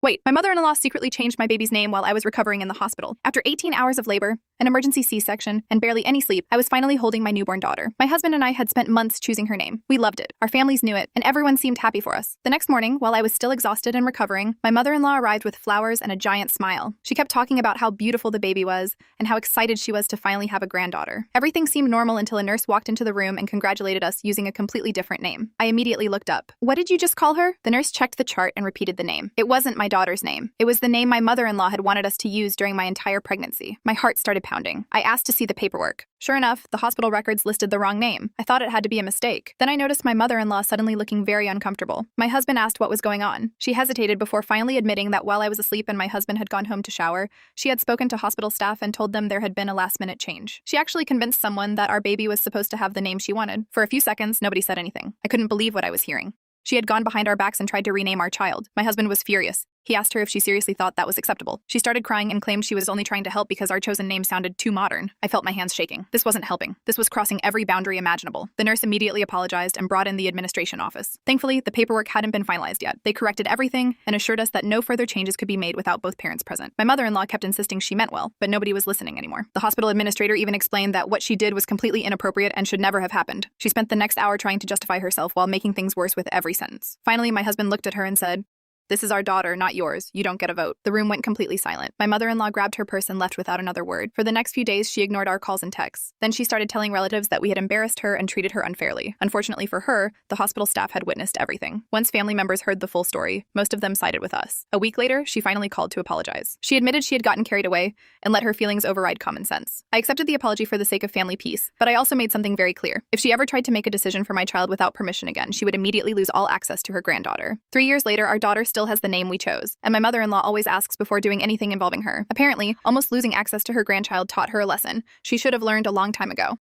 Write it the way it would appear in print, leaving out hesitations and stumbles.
Wait, my mother-in-law secretly changed my baby's name while I was recovering in the hospital. After 18 hours of labor, an emergency C-section, and barely any sleep, I was finally holding my newborn daughter. My husband and I had spent months choosing her name. We loved it. Our families knew it, and everyone seemed happy for us. The next morning, while I was still exhausted and recovering, my mother-in-law arrived with flowers and a giant smile. She kept talking about how beautiful the baby was and how excited she was to finally have a granddaughter. Everything seemed normal until a nurse walked into the room and congratulated us using a completely different name. I immediately looked up. "What did you just call her?" The nurse checked the chart and repeated the name. It wasn't my daughter's name. It was the name my mother-in-law had wanted us to use during my entire pregnancy. My heart started pounding. I asked to see the paperwork. Sure enough, the hospital records listed the wrong name. I thought it had to be a mistake. Then I noticed my mother-in-law suddenly looking very uncomfortable. My husband asked what was going on. She hesitated before finally admitting that while I was asleep and my husband had gone home to shower, she had spoken to hospital staff and told them there had been a last-minute change. She actually convinced someone that our baby was supposed to have the name she wanted. For a few seconds, nobody said anything. I couldn't believe what I was hearing. She had gone behind our backs and tried to rename our child. My husband was furious. He asked her if she seriously thought that was acceptable. She started crying and claimed she was only trying to help because our chosen name sounded too modern. I felt my hands shaking. This wasn't helping. This was crossing every boundary imaginable. The nurse immediately apologized and brought in the administration office. Thankfully, the paperwork hadn't been finalized yet. They corrected everything and assured us that no further changes could be made without both parents present. My mother-in-law kept insisting she meant well, but nobody was listening anymore. The hospital administrator even explained that what she did was completely inappropriate and should never have happened. She spent the next hour trying to justify herself while making things worse with every sentence. Finally, my husband looked at her and said, "This is our daughter, not yours. You don't get a vote." The room went completely silent. My mother-in-law grabbed her purse and left without another word. For the next few days, she ignored our calls and texts. Then she started telling relatives that we had embarrassed her and treated her unfairly. Unfortunately for her, the hospital staff had witnessed everything. Once family members heard the full story, most of them sided with us. A week later, she finally called to apologize. She admitted she had gotten carried away and let her feelings override common sense. I accepted the apology for the sake of family peace, but I also made something very clear. If she ever tried to make a decision for my child without permission again, she would immediately lose all access to her granddaughter. 3 years later, our daughter still has the name we chose, and my mother-in-law always asks before doing anything involving her. Apparently, almost losing access to her grandchild taught her a lesson she should have learned a long time ago.